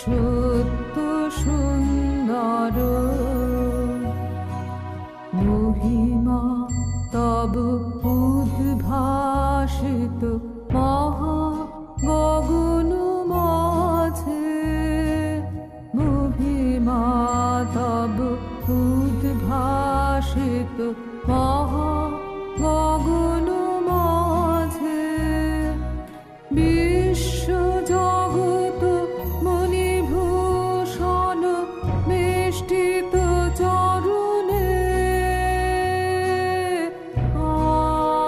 সত্য সুন্দর মহিমা তব উদ্ভাসিত মহা গগন মাঝে, মহিমা তব উদ্ভাসিত মহা গগন মাঝে, বিশ্ব জগৎ মণিভূষণ বেষ্টিত চরণে,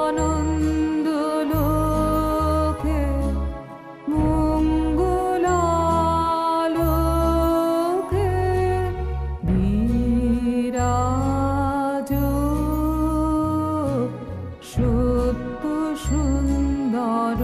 আনন্দ লোকে মঙ্গলালোকে বিরাজ সত্য সুন্দর।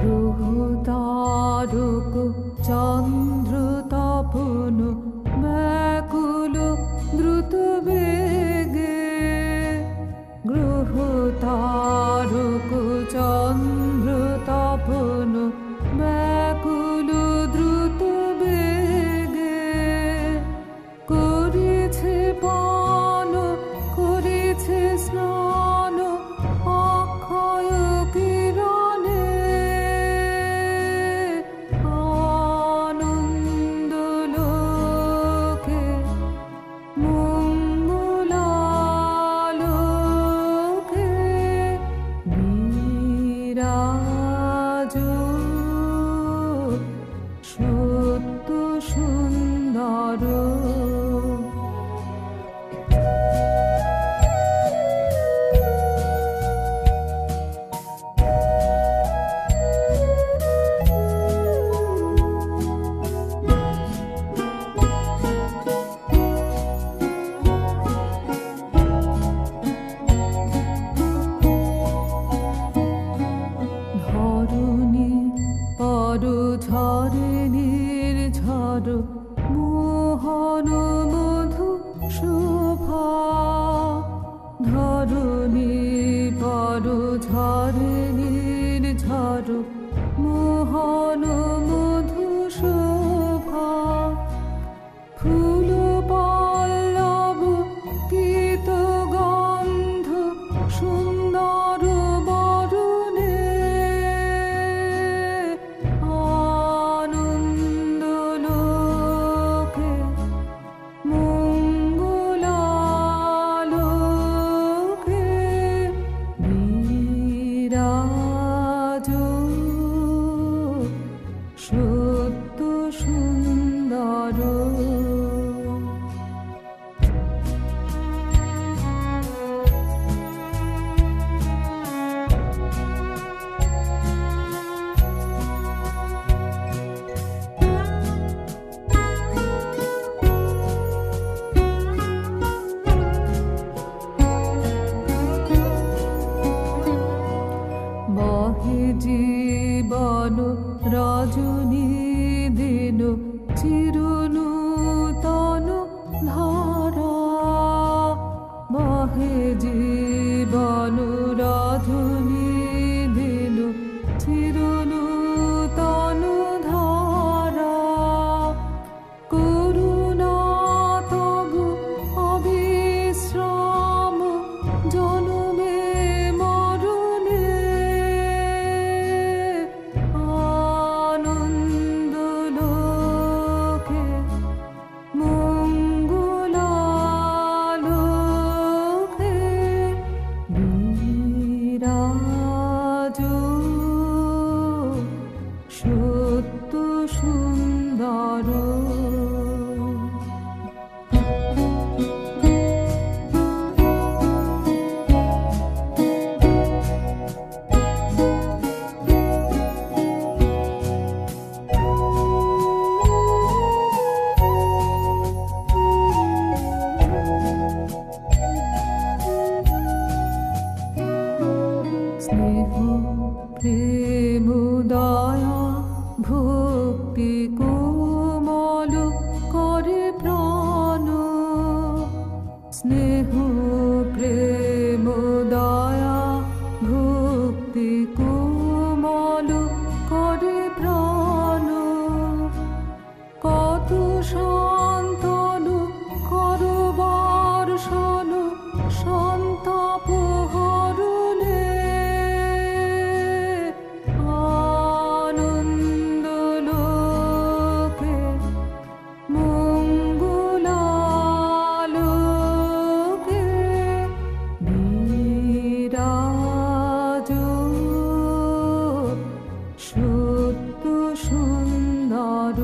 গ্রহ তারক চন্দ্র তপন ব্যাকুল দ্রুত বেগে, গ্রহ তারক চন্দ্র তপন ব্যাকুল দ্রুত বেগে, করেছে পান করেছে স্নান অক্ষয় কিরণে, প্রেম দয়া ভক্তি কোমল করে প্রাণ। স্নেহ প্রেম দয়া ভক্তি কোমল করে প্রাণ। কত শান্তনু করবার শনু সন্তাপ হরণে। আনন্দ লোকে মঙ্গলালোকে বিরাজ সত্য সুন্দর।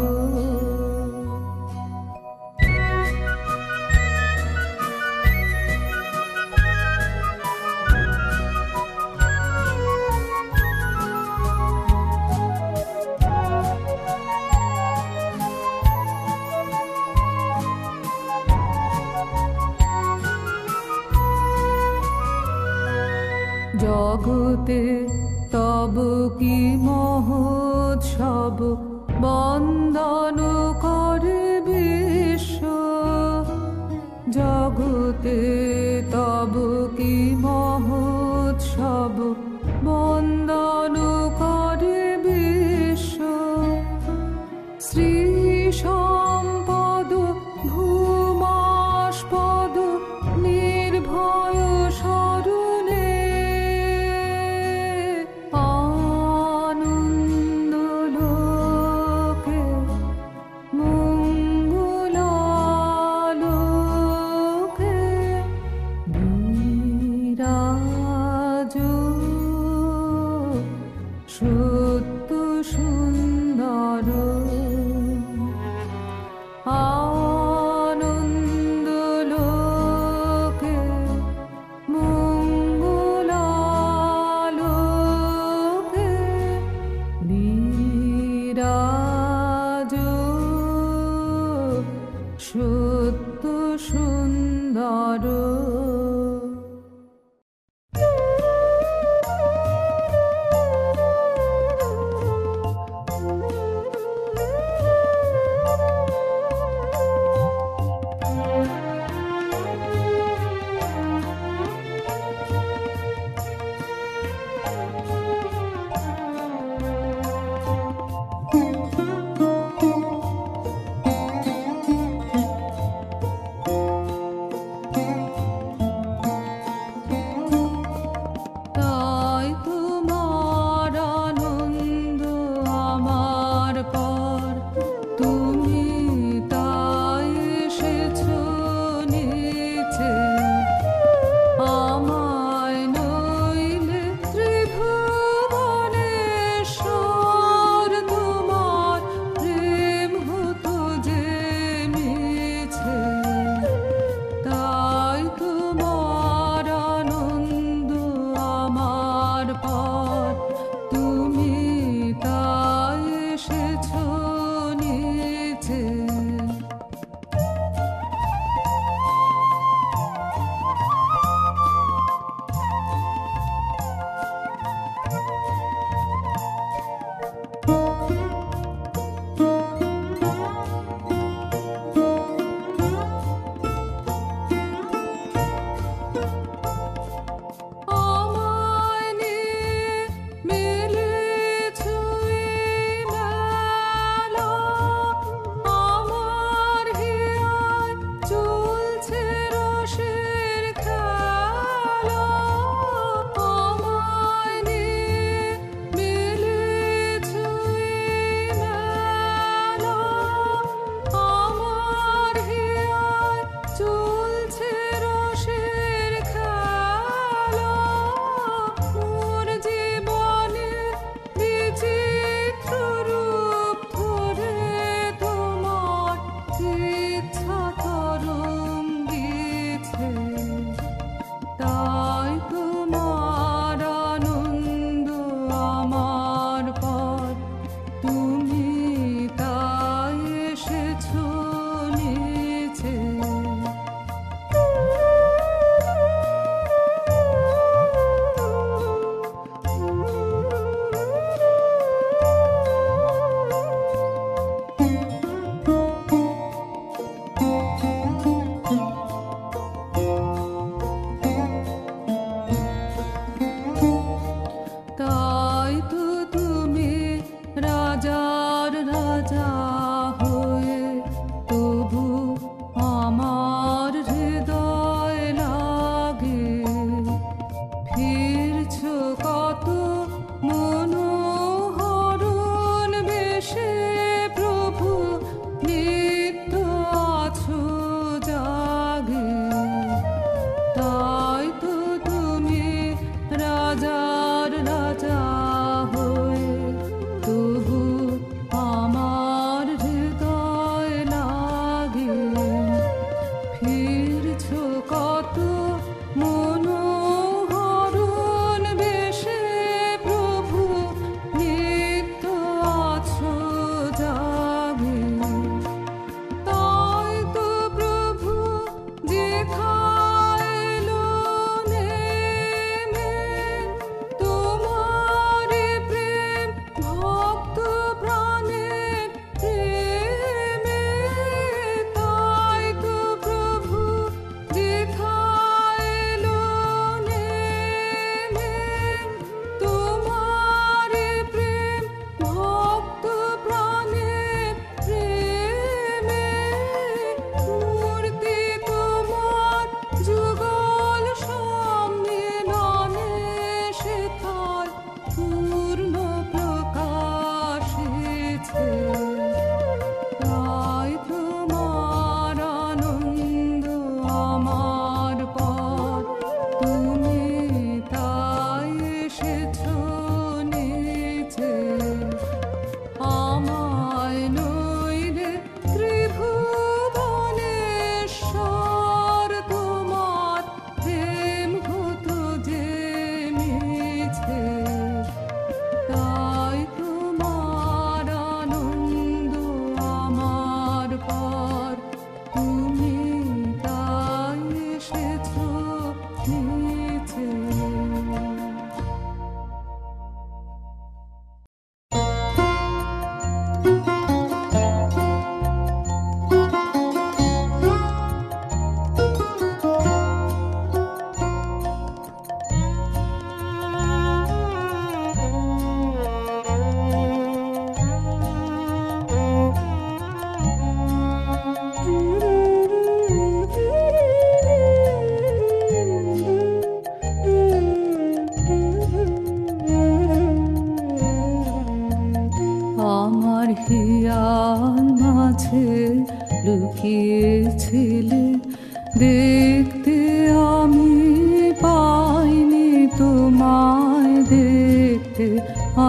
জগতে তব কি মহোৎসব বন্দন করে বিশ্ব। জগতে তব কি মহোৎসব বন্দন করে বিশ্ব। শ্রী সম্পদ ভূমাস্পদ নির্ভয় শরণে। আনন্দ লোকে মঙ্গলালোকে বিরাজ সত্য সুন্দর। আনন্দ লোকে মঙ্গলালোকে বিরাজ সত্য সুন্দর। তাই তোমার আনন্দ আমার পর, তুমি তাই এসেছো নিচে। আমায় নইলে ত্রিভুবনেশ্বর তোমার প্রেম হতো যে মিছে। তাই তোমার আনন্দ আমার পর, তুমি তাই এসেছো নিচে। আমায় নিয়ে মেলেছো এই মেলা। আমার হিয়ায় চলছে রসের খেলা। আমায় নিয়ে মেলেছো এই মেলা। আমার হিয়ায় চলছে রসের খেলা। মোর জীবনে বিচিত্র রূপ ধরে তোমার ইচ্ছা তরঙ্গিছে। তাই তোমার আনন্দ আমার পর, তুমি তাই এসেছো নিচে।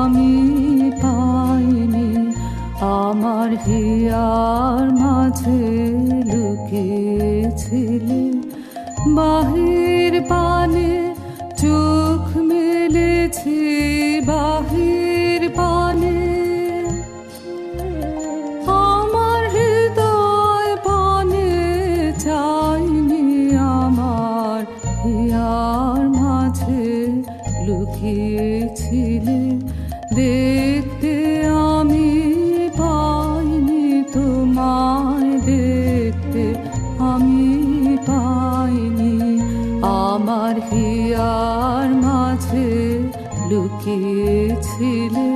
আমি পাইনি, আমার হিয়ার মাঝে লুকিয়েছিলে। বাহির পানে চোখ মেলেছি, বাহির পানে আমার হৃদয় পানে চাইনি, আমার হিয়ার মাঝে লুকিয়েছিলে। দেখতে আমি পাইনি তোমায়, দেখতে আমি পাইনি, আমার হিয়ার মাঝে লুকিয়েছিলে।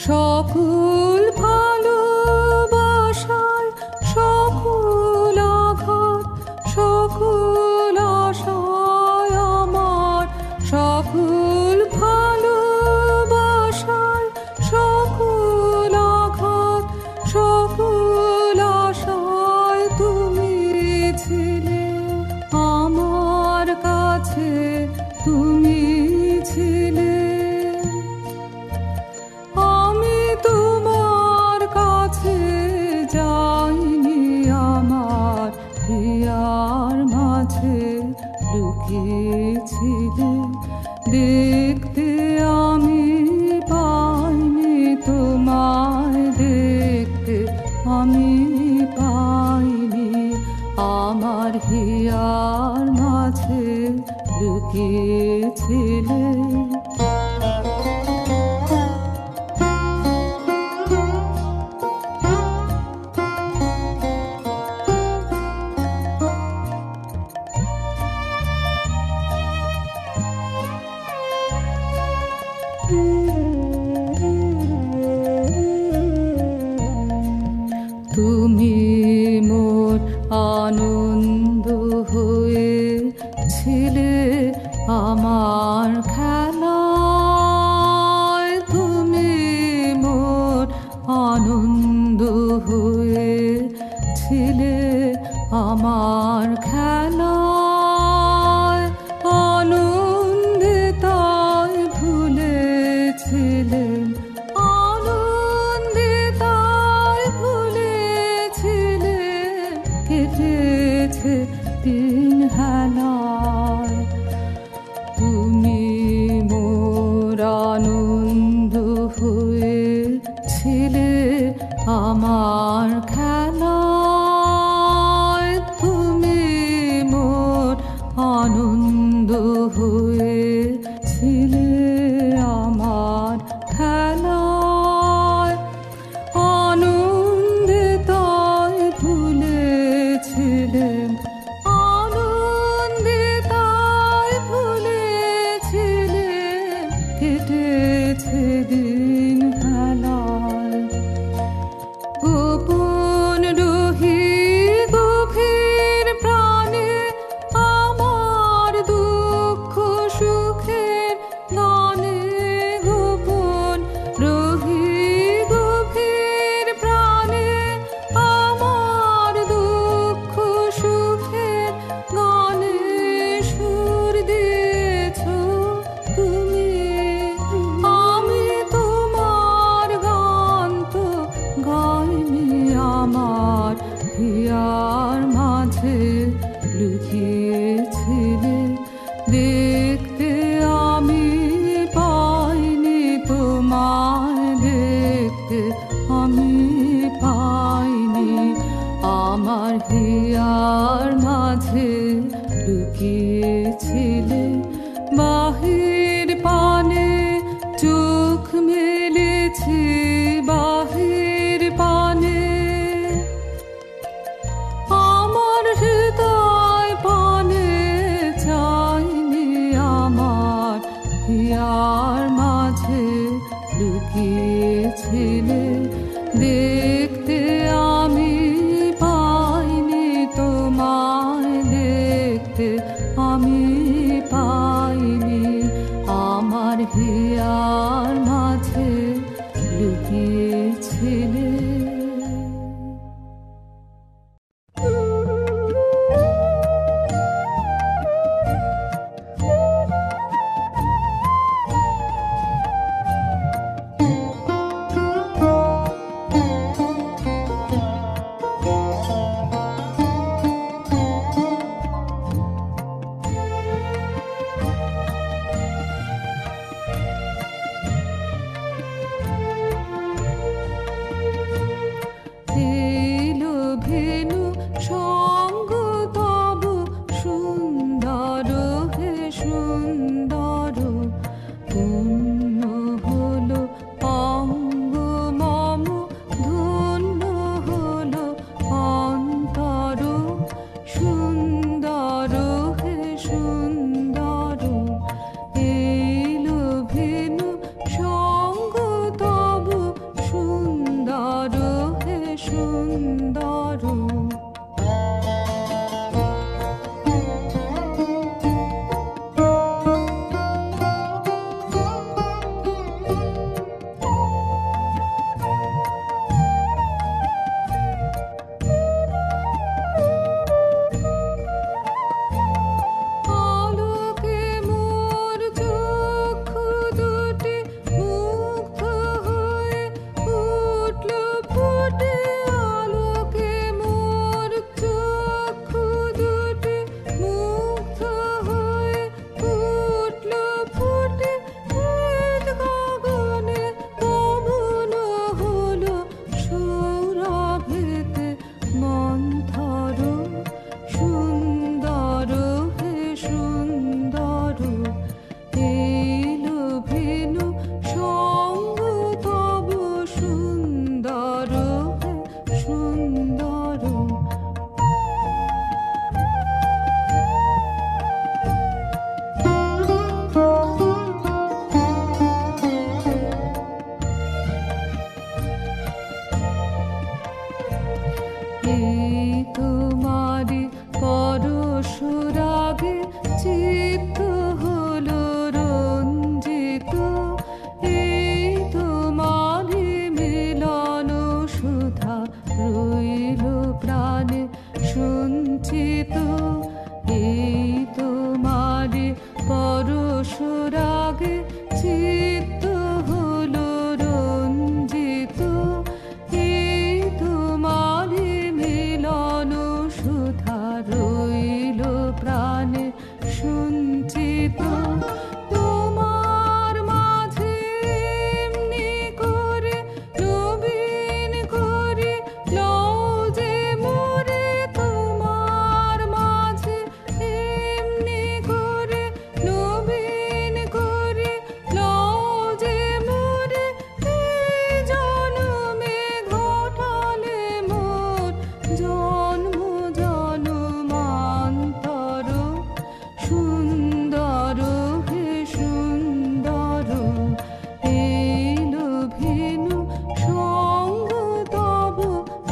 সকল ভালোবাসায় সকল আঘাত, সকল আশায় আমার, সকল ভালোবাসায় সকল আঘাত, সকল আশায় তুমি ছিলে। আমার কাছে তুমি ছিলে, যাইনি, আমার হিয়ার মাঝে লুকিয়েছিলে। দেখতে আমি পাইনি তোমায়, দেখতে আমি পাইনি, আমার হিয়ার মাঝে লুকিয়েছিলে। তুমি মোর আনন্দ হয়েছিলে আমার খেলায়, তুমি মোর আনন্দ হয়েছিলে আমার খেলায়। আনন্দে তাই ভুলেছিলেন, আনন্দে তাই ভুলেছিলেন, কেটেছে দিন হেলায়। তুমি মোর আনন্দ হয়েছিলে আমার খেলায়, তুমি মোর আনন্দ হয়েছিলে আমার খেলায়। আনন্দে তাই ভুলেছিলেন, আনন্দে তাই ভুলেছিলেন, কেটেছে দিন খেলায়। গোপন রহি গভীর প্রাণে আমার দুঃখ সুখের গানে, গোপন রহি গভীর প্রাণে আমার দুঃখ সুখের গানে সুর দিয়েছ তুমি। আমি তোমার গান তো গাইনি, আমার হিয়ার মাঝে লুকিয়েছিলে। দেখতে আমি পাইনি তোমায়, দেখতে আমি পাইনি, আমার হিয়ার মাঝে লুকিয়েছিলে। বাহির পানে চোখ মেলেছি, বাহির পানে আমার হৃদয় পানে চাইনি, আমার হিয়ার মাঝে লুকিয়েছিলে। দেখতে আমি পাইনি তোমার, এলো ভেনু সঙ্গ তব সুন্দর হে সুন্দর, পূর্ণ হলো অঙ্গ মম, ধন্য হলো অন্তর, সুন্দর হে সুন্দর। এলো ভেনু সঙ্গ তব সুন্দর হে সুন্দর। আলোকে মোর চক্ষু দুটি মুগ্ধ হয়ে উঠল ফুটে, আলোকে মোর চক্ষু দুটি মুগ্ধ হয়ে উঠল ফুটে, হৃদ গগনে পবন হলো সৌরভেতে মন্থর, সুন্দর হে সুন্দর। এলো ভেনু সঙ্গ তব সুন্দর হে সুন্দর। এই তোমারি পরশুরাগে চিত্ত হলো রঞ্জিত, এই তোমারি মিলন সুধা রইল প্রাণে সঞ্চিত, এই তোমারি পরশুরাগে চিত্ত হলো রঞ্জিত, এই তোমারি মিলন সুধা রইল প্রাণে সঞ্চিত। তোমার মাঝে এমনি করে নবীন করে লও যে মোরে, তোমার মাঝে এমনি করে নবীন করে লও যে মোরে, এই জনমে ঘটালে মোর জন্ম জন্মান্তর, সুন্দর হে সুন্দর। এলো ভেনু সঙ্গ তব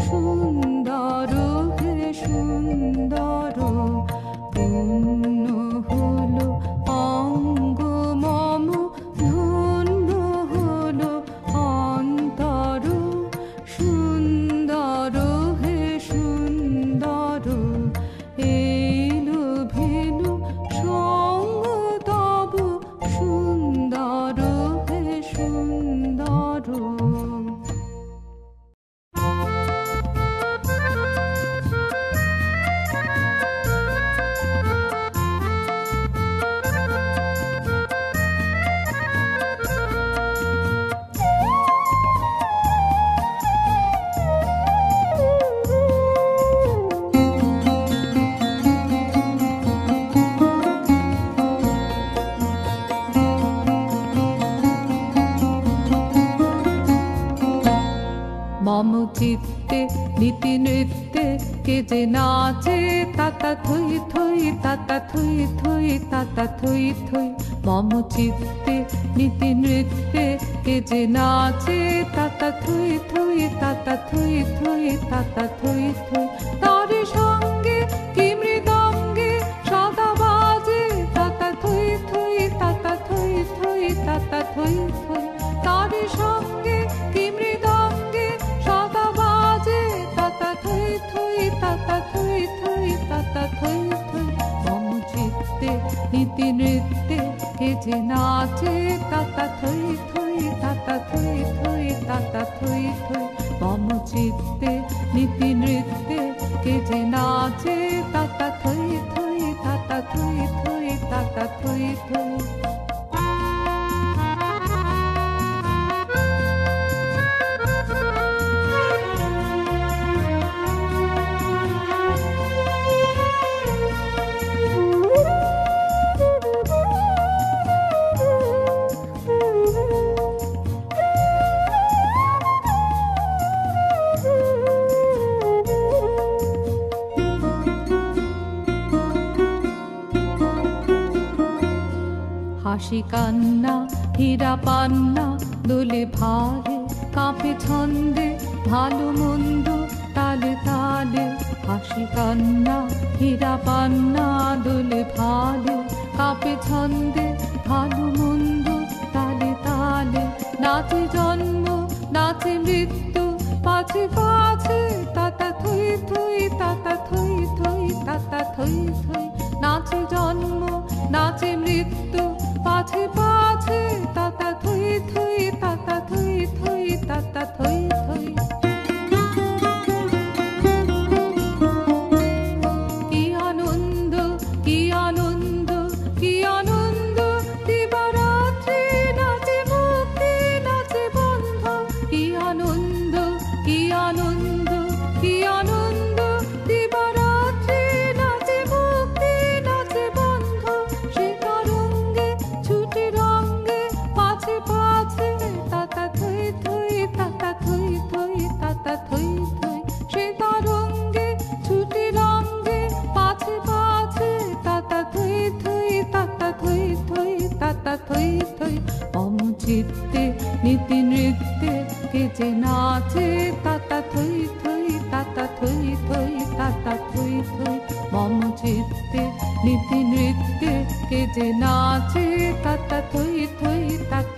সুন্দর হে সুন্দর, পূর্ণ হলো অঙ্গ মম, ধন্য হলো অন্তর, সুন্দর হে সুন্দর। এলো ভেনু সঙ্গ তব সুন্দর হে সুন্দর। মম চিত্তে নীতি নৃত্যে কে যে নাচে, তাতা থই থই তাতা থই থই তাতা থই থই। মম চিত্তে নীতি নৃত্যে কে যে নাচে, তাতা থই থই তাতা থই থই তাতা থই থই। তার সঙ্গে কি মৃদঙ্গে সদা বাজে, তাতা থই থই তাতা থই থই তাতা থই থই। তার সঙ্গে কি মৃদঙ্গে সদা বাজে, তাতা থই থই তাতা থই থই তাতা থই থই। মম চিত্তে নীতি নৃত্যে কে যে নাচে, তাতা থই থই তাতা থই থই তাতা থই থই। মম চিত্তে নীতি নৃত্যে কে যে নাচে, তাতা থই থই তাতা থই থই তাতা থই থই। হাসি কান্না হীরা পান্না দোলে ভারে কাঁপে ছন্দে ভালো মন্দ তালে তালে হাসি কান্না হীরা পান্না দোলে ভালে কাঁপে ছন্দে ভালো মন্দ তালে তালে নাচে জন্ম নাচে মৃত্যু পাছে পাছে তাতা থই থই তাতা থই থই তাতা থই থই নাচে জন্ম নাচে মৃত্যু পাছে পাছে তাতা থই থই তাতা থই থই তাতা থই থই কি আনন্দ কি আনন্দ কি আনন্দ দিবারাত্রি নাচে মুক্তি নাচে বন্ধ কি আনন্দ কি আনন্দ কি আনন্দ দিবারাত্রি নাচে মুক্তি নাচে বন্ধ সে তরঙ্গে ছুটি রঙ্গে পাছে পাছে তাতা থই থই তাতা থই থই তাতা থই থই সে তরঙ্গে ছুটি রঙ্গে পাছে পাছে তাতা থই থই তাতা থই থই তাতা থই থই মম চিত্তে নীতি নৃত্যে কে যে নাচে তাতা থই থই তাতা থই থই তাতা থই থই মম চিত্তে নীতি নৃত্যে কে যে নাচে তাতা থই থই তাতা